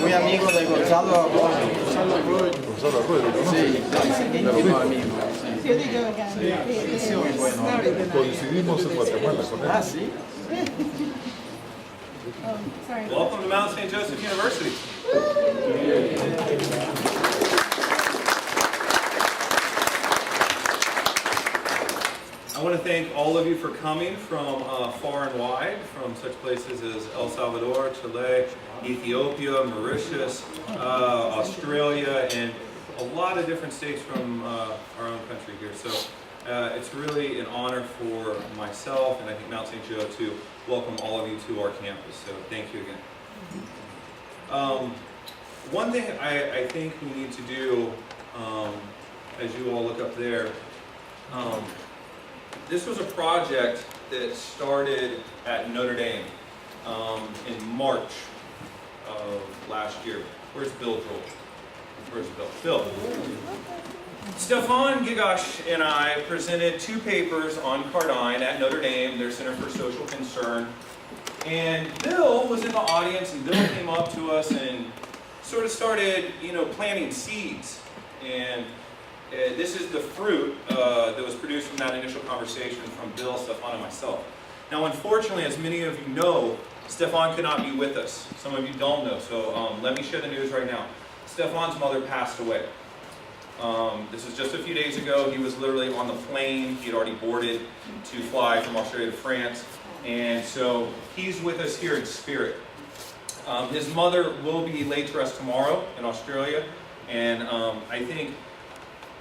Muy amigo de Gonzalo Arroyo. Gonzalo Arroyo, ¿no? Sí, íntimo amigo. Sí, muy bueno. Coincidimos en Guatemala con él. Ah, sí. Welcome to Mount St. Joseph University. I want to thank all of you for coming from far and wide, from such places as El Salvador, Chile, Ethiopia, Mauritius, Australia, and a lot of different states from our own country here. So it's really an honor for myself and I think Mount St. Joe to welcome all of you to our campus. So thank you again. One thing I think we need to do, as you all look up there, this was a project that started at Notre Dame in March of last year. Where's Bill Joel? Where's Bill? Bill. Stefan Gigash and I presented 2 papers on Cardijn at Notre Dame, their Center for Social Concern. And Bill was in the audience, and Bill came up to us and sort of started, planting seeds. And this is the fruit that was produced from that initial conversation from Bill, Stefan, and myself. Now, unfortunately, as many of you know, Stefan could not be with us. Some of you don't know, so let me share the news right now. Stefan's mother passed away. This was just a few days ago. He was literally on the plane. He had already boarded to fly from Australia to France. And so he's with us here in spirit. His mother will be laid to rest tomorrow in Australia. And I think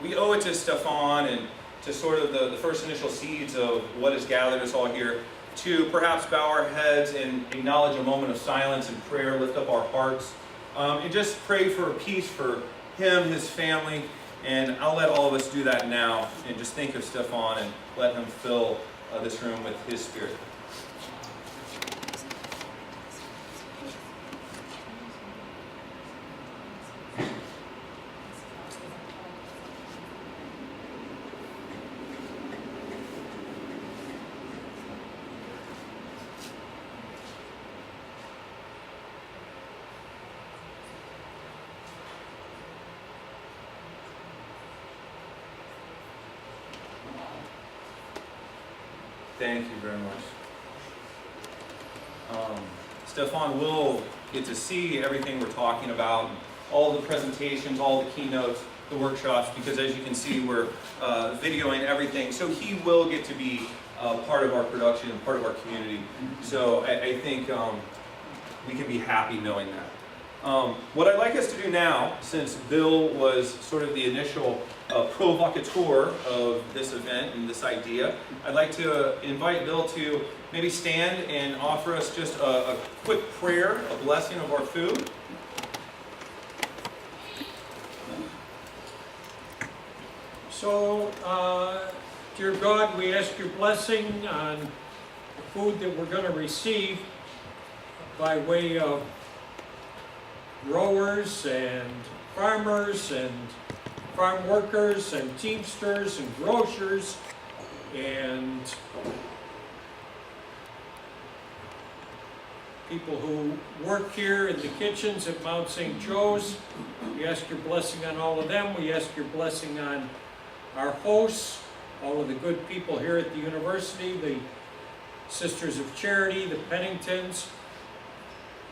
we owe it to Stefan and to sort of the first initial seeds of what has gathered us all here to perhaps bow our heads and acknowledge a moment of silence and prayer, lift up our hearts, and just pray for peace for him, his family. And I'll let all of us do that now and just think of Stefan and let him fill this room with his spirit. Thank you very much. Stefan will get to see everything we're talking about, all the presentations, all the keynotes, the workshops, because as you can see, we're videoing everything. So he will get to be part of our production and part of our community. So I think we can be happy knowing that. What I'd like us to do now, since Bill was sort of the initial provocateur of this event and this idea, I'd like to invite Bill to maybe stand and offer us just a quick prayer, a blessing of our food. So, dear God, we ask your blessing on the food that we're going to receive by way of growers and farmers and farm workers and teamsters and grocers and people who work here in the kitchens at Mount St. Joe's. We ask your blessing on all of them. We ask your blessing on our hosts, all of the good people here at the university, the Sisters of Charity, the Penningtons.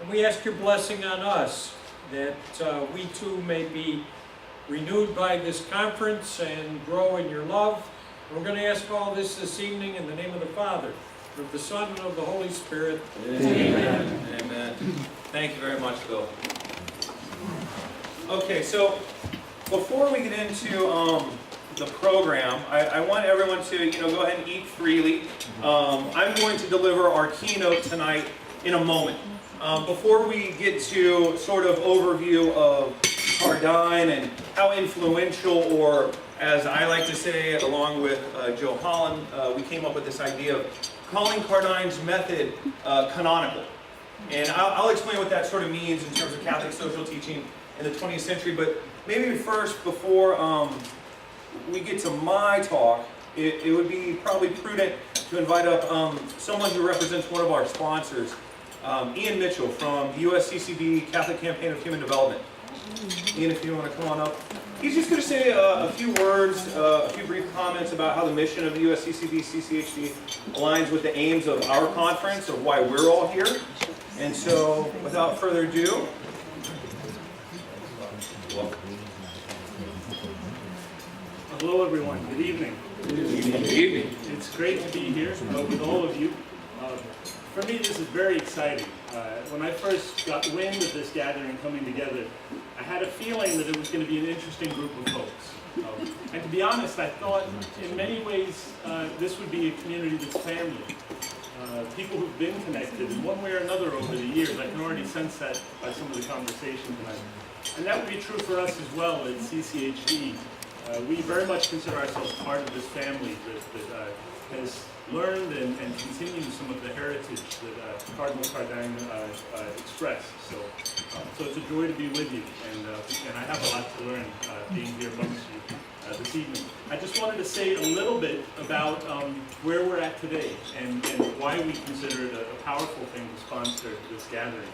And we ask your blessing on us, that we too may be renewed by this conference and grow in your love. We're going to ask all this evening in the name of the Father, of the Son, and of the Holy Spirit. Amen. Amen. Thank you very much, Bill. Okay, so before we get into the program, I want everyone to go ahead and eat freely. I'm going to deliver our keynote tonight in a moment. Before we get to sort of overview of Cardijn and how influential, or as I like to say, along with Joe Holland, we came up with this idea of calling Cardijn's method canonical. And I'll explain what that sort of means in terms of Catholic social teaching in the 20th century. But maybe first, before we get to my talk, it would be probably prudent to invite up someone who represents one of our sponsors. Ian Mitchell from the USCCB Catholic Campaign of Human Development. Ian, if you want to come on up. He's just going to say a few words, a few brief comments about how the mission of the USCCB CCHD aligns with the aims of our conference, of why we're all here. And so, without further ado, welcome. Hello everyone, good evening. Good evening. It's great to be here with all of you. For me this is very exciting. When I first got wind of this gathering coming together, I had a feeling that it was going to be an interesting group of folks. And to be honest, I thought in many ways this would be a community that's family. People who've been connected in one way or another over the years. I can already sense that by some of the conversation tonight. And that would be true for us as well at CCHD. We very much consider ourselves part of this family that has learned and continues some of the heritage that Cardinal Cardijn expressed. So it's a joy to be with you, and I have a lot to learn being here amongst you this evening. I just wanted to say a little bit about where we're at today and why we consider it a powerful thing to sponsor this gathering.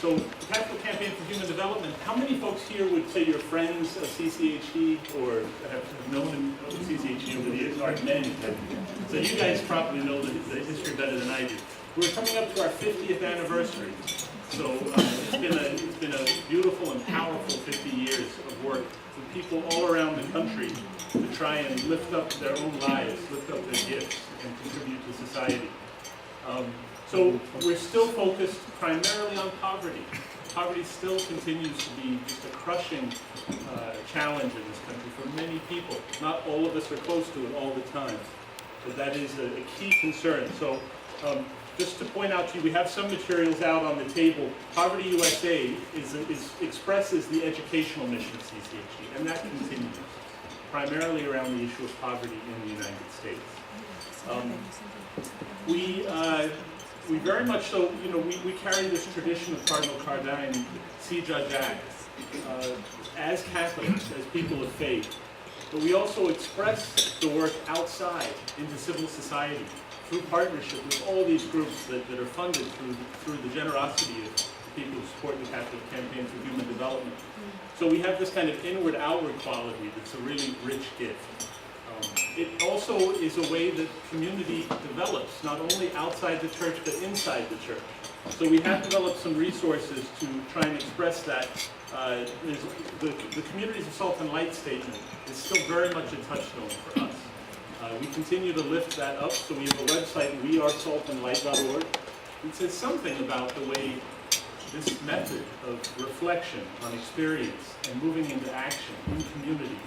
So, the Catholic Campaign for Human Development, how many folks here would say you're friends of CCHD or have known CCHD over the years? Are many. So you guys probably know the history better than I do. We're coming up to our 50th anniversary. So it's been a beautiful and powerful 50 years of work with people all around the country to try and lift up their own lives, lift up their gifts, and contribute to society. So we're still focused primarily on poverty. Poverty still continues to be just a crushing challenge in this country for many people. Not all of us are close to it all the time, but that is a key concern. So just to point out to you, we have some materials out on the table. Poverty USA expresses the educational mission of CCHD, and that continues, primarily around the issue of poverty in the United States. We very much so, we carry this tradition of Cardinal Cardijn, CCHD, as Catholics, as people of faith. But we also express the work outside into civil society through partnership with all these groups that are funded through the generosity of people who support the Catholic Campaign for Human Development. So we have this kind of inward-outward quality that's a really rich gift. It also is a way that community develops, not only outside the church, but inside the church. So we have developed some resources to try and express that. The Communities of Salt and Light statement is still very much a touchstone for us. We continue to lift that up, so we have a website, wearesaltandlight.org. It says something about the way this method of reflection on experience and moving into action in community,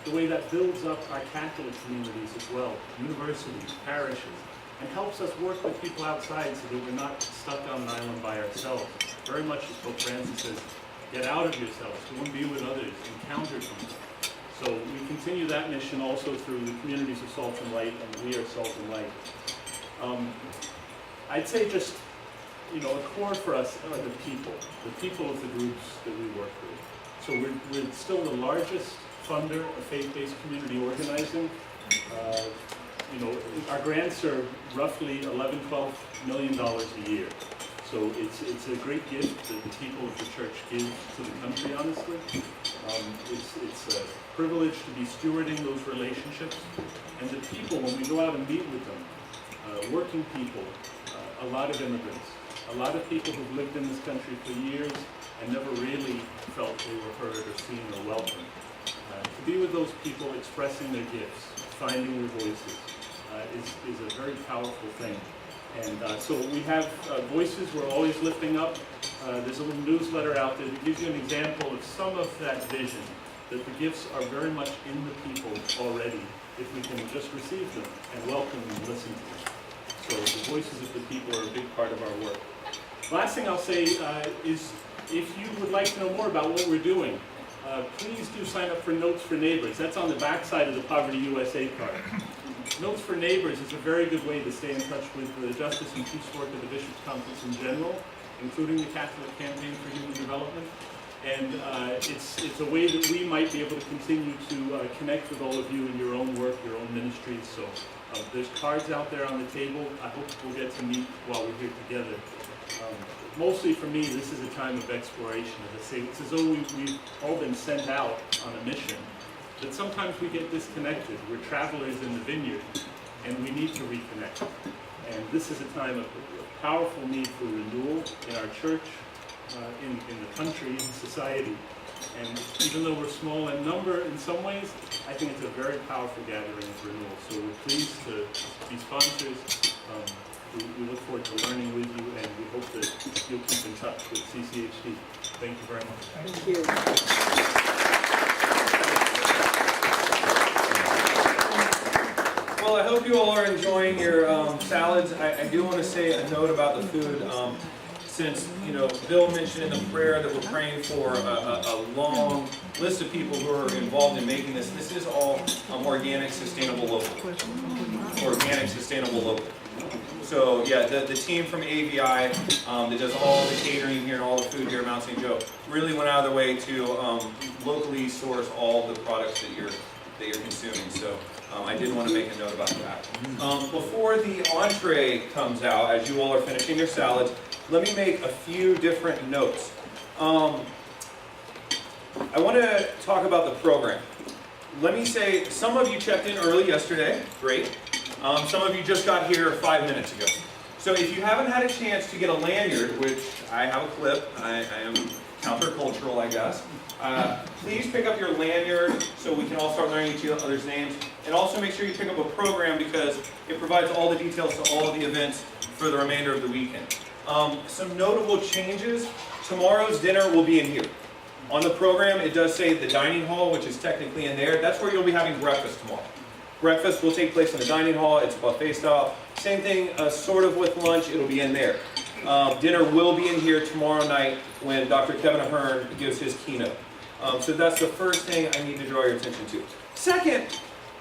the way that builds up our Catholic communities as well, universities, parishes, and helps us work with people outside so that we're not stuck on an island by ourselves. Very much as Pope Francis says, get out of yourselves, go and be with others, encounter people. So we continue that mission also through the Communities of Salt and Light and We Are Salt and Light. I'd say just, a core for us are the people of the groups that we work with. So we're still the largest funder of faith-based community organizing. Our grants are roughly $11–12 million a year. So it's a great gift that the people of the church give to the country, honestly. It's a privilege to be stewarding those relationships. And the people, when we go out and meet with them, working people, a lot of immigrants, a lot of people who've lived in this country for years and never really felt they were heard or seen or welcomed. To be with those people, expressing their gifts, finding their voices, is a very powerful thing. And so we have voices we're always lifting up. There's a little newsletter out there that gives you an example of some of that vision, that the gifts are very much in the people already, if we can just receive them and welcome them and listen to them. So the voices of the people are a big part of our work. Last thing I'll say is, if you would like to know more about what we're doing, please do sign up for Notes for Neighbors. That's on the back side of the Poverty USA card. Notes for Neighbors is a very good way to stay in touch with the justice and peace work of the Bishops' Conference in general, including the Catholic Campaign for Human Development. And it's a way that we might be able to continue to connect with all of you in your own work, your own ministries. So there's cards out there on the table. I hope we'll get to meet while we're here together. Mostly for me, this is a time of exploration. As I say, it's as though we've all been sent out on a mission, but sometimes we get disconnected. We're travelers in the vineyard, and we need to reconnect. And this is a time of powerful need for renewal in our church, in the country, in society. And even though we're small in number in some ways, I think it's a very powerful gathering of renewal. So we're pleased to be sponsors. We look forward to learning with you, and we hope that you'll keep in touch with CCHD. Thank you very much. Thank you. Well, I hope you all are enjoying your salads. I do want to say a note about the food. Since, you know, Bill mentioned in the prayer that we're praying for a long list of people who are involved in making this. This is all organic, sustainable, local. Organic, sustainable, local. So yeah, the team from AVI that does all the catering here and all the food here at Mount St. Joe really went out of their way to locally source all the products that you're consuming. So I did want to make a note about that. Before the entree comes out, as you all are finishing your salads, let me make a few different notes. I want to talk about the program. Let me say, some of you checked in early yesterday, great. Some of you just got here 5 minutes ago. So if you haven't had a chance to get a lanyard, which I have a clip, I am countercultural, I guess, please pick up your lanyard so we can all start learning each other's names. And also make sure you pick up a program because it provides all the details to all of the events for the remainder of the weekend. Some notable changes. Tomorrow's dinner will be in here. On the program, it does say the dining hall, which is technically in there. That's where you'll be having breakfast tomorrow. Breakfast will take place in the dining hall. It's buffet style. Same thing, sort of with lunch. It'll be in there. Dinner will be in here tomorrow night when Dr. Kevin Ahern gives his keynote. So that's the first thing I need to draw your attention to. Second,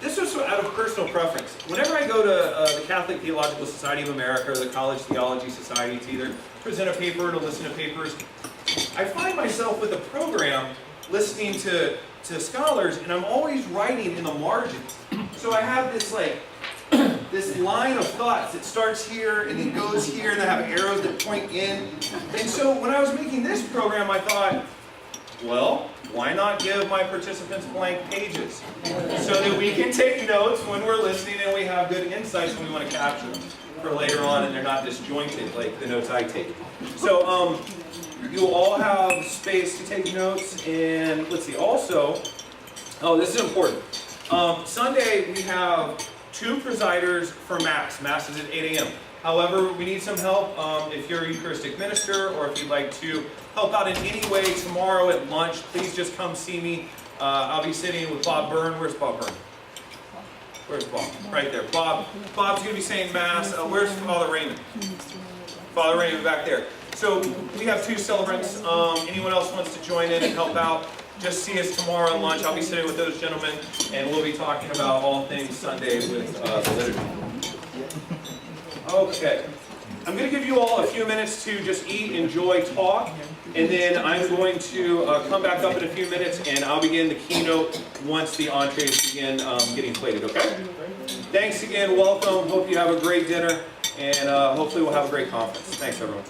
this was out of personal preference. Whenever I go to the Catholic Theological Society of America or the College Theology Society to either present a paper or to listen to papers, I find myself with a program listening to scholars, and I'm always writing in the margins. So I have this this line of thoughts that starts here and then goes here, and I have arrows that point in. And so when I was making this program, I thought, well, why not give my participants blank pages so that we can take notes when we're listening and we have good insights when we want to capture them for later on and they're not disjointed like the notes I take. So you all have space to take notes, and let's see, also, oh, this is important. Sunday we have 2 presiders for Mass. Mass is at 8 a.m. However, we need some help if you're a Eucharistic minister or if you'd like to help out in any way tomorrow at lunch. Please just come see me. I'll be sitting with Bob Byrne. Where's Bob Byrne? Where's Bob? Right there. Bob's going to be saying Mass. Where's Father Raymond? Father Raymond back there. So we have 2 celebrants. Anyone else wants to join in and help out, just see us tomorrow at lunch. I'll be sitting with those gentlemen, and we'll be talking about all things Sunday with the liturgy. Okay. I'm going to give you all a few minutes to just eat, enjoy, talk, and then I'm going to come back up in a few minutes, and I'll begin the keynote once the entrees begin getting plated, okay? Thanks again. Welcome. Hope you have a great dinner, and hopefully we'll have a great conference. Thanks, everyone.